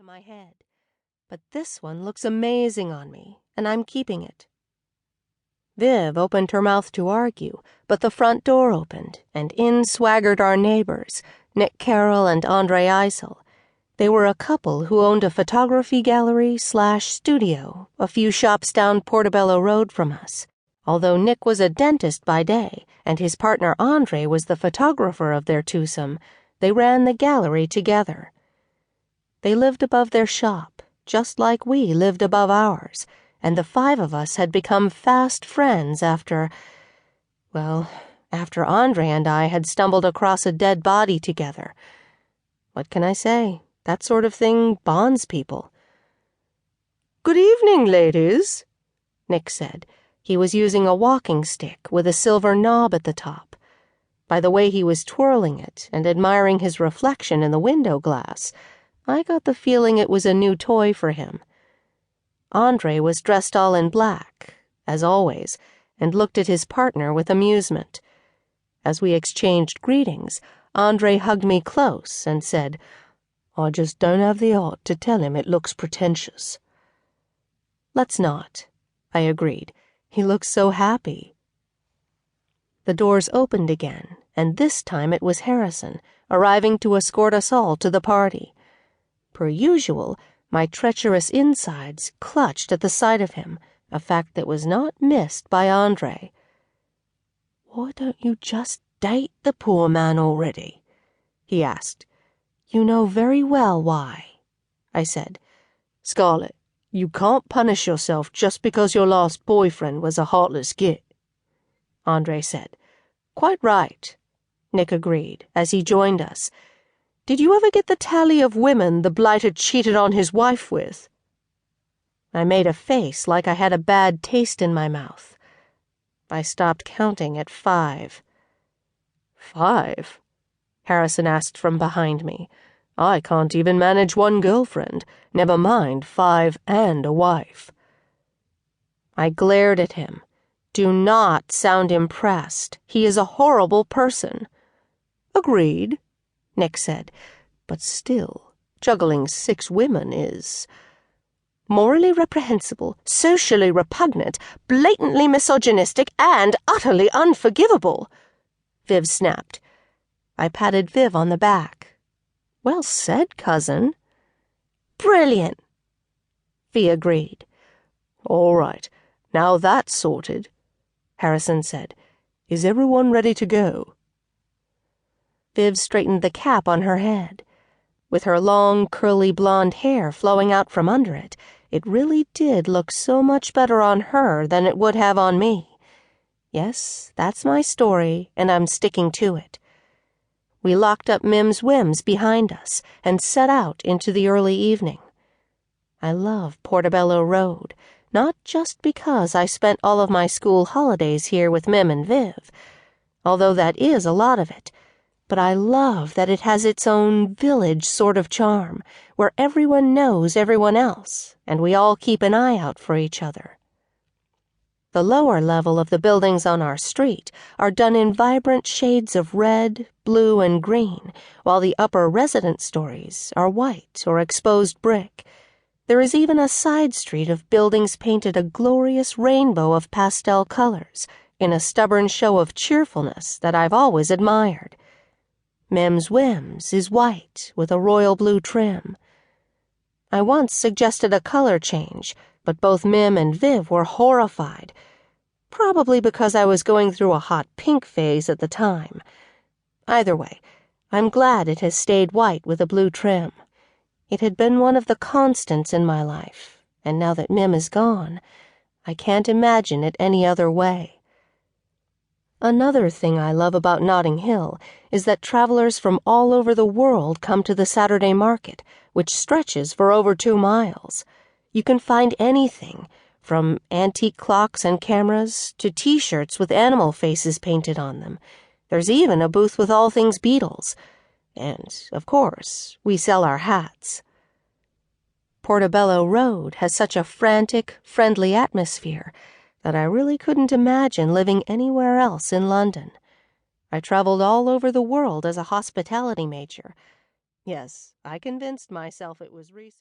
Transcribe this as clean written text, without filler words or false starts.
to my head. But this one looks amazing on me, and I'm keeping it. Viv opened her mouth to argue, but the front door opened, and in swaggered our neighbors, Nick Carroll and Andre Eisel. They were a couple who owned a photography gallery/studio a few shops down Portobello Road from us. Although Nick was a dentist by day, and his partner Andre was the photographer of their twosome, they ran the gallery together. They lived above their shop, just like we lived above ours, and the five of us had become fast friends after Andre and I had stumbled across a dead body together. What can I say? That sort of thing bonds people. "Good evening, ladies," Nick said. He was using a walking stick with a silver knob at the top. By the way he was twirling it and admiring his reflection in the window glass, I got the feeling it was a new toy for him. Andre was dressed all in black, as always, and looked at his partner with amusement. As we exchanged greetings, Andre hugged me close and said, "I just don't have the heart to tell him it looks pretentious." "Let's not," I agreed. He looks so happy. The doors opened again, and this time it was Harrison, arriving to escort us all to the party. Per usual, my treacherous insides clutched at the sight of him, a fact that was not missed by Andre. "Why don't you just date the poor man already?" he asked. "You know very well why," I said. "Scarlett, you can't punish yourself just because your last boyfriend was a heartless git," Andre said. "Quite right," Nick agreed as he joined us. "Did you ever get the tally of women the blighter cheated on his wife with?" I made a face like I had a bad taste in my mouth. I stopped counting at 5. "5?" Harrison asked from behind me. "I can't even manage one girlfriend, never mind 5 and a wife." I glared at him. "Do not sound impressed. He is a horrible person." "Agreed," Nick said, "but still, juggling 6 women is morally reprehensible, socially repugnant, blatantly misogynistic, and utterly unforgivable," Viv snapped. I patted Viv on the back. "Well said, cousin." "Brilliant," Vi agreed. "All right, now that's sorted," Harrison said. "Is everyone ready to go?" Viv straightened the cap on her head. With her long, curly blonde hair flowing out from under it, it really did look so much better on her than it would have on me. Yes, that's my story, and I'm sticking to it. We locked up Mim's Whims behind us and set out into the early evening. I love Portobello Road, not just because I spent all of my school holidays here with Mim and Viv, although that is a lot of it, but I love that it has its own village sort of charm, where everyone knows everyone else, and we all keep an eye out for each other. The lower level of the buildings on our street are done in vibrant shades of red, blue, and green, while the upper residence stories are white or exposed brick. There is even a side street of buildings painted a glorious rainbow of pastel colors, in a stubborn show of cheerfulness that I've always admired. Mim's Whims is white with a royal blue trim. I once suggested a color change, but both Mim and Viv were horrified, probably because I was going through a hot pink phase at the time. Either way, I'm glad it has stayed white with a blue trim. It had been one of the constants in my life, and now that Mim is gone, I can't imagine it any other way. Another thing I love about Notting Hill is that travelers from all over the world come to the Saturday market, which stretches for over 2 miles. You can find anything, from antique clocks and cameras to T-shirts with animal faces painted on them. There's even a booth with all things Beatles. And, of course, we sell our hats. Portobello Road has such a frantic, friendly atmosphere that I really couldn't imagine living anywhere else in London. I traveled all over the world as a hospitality major. Yes, I convinced myself it was research.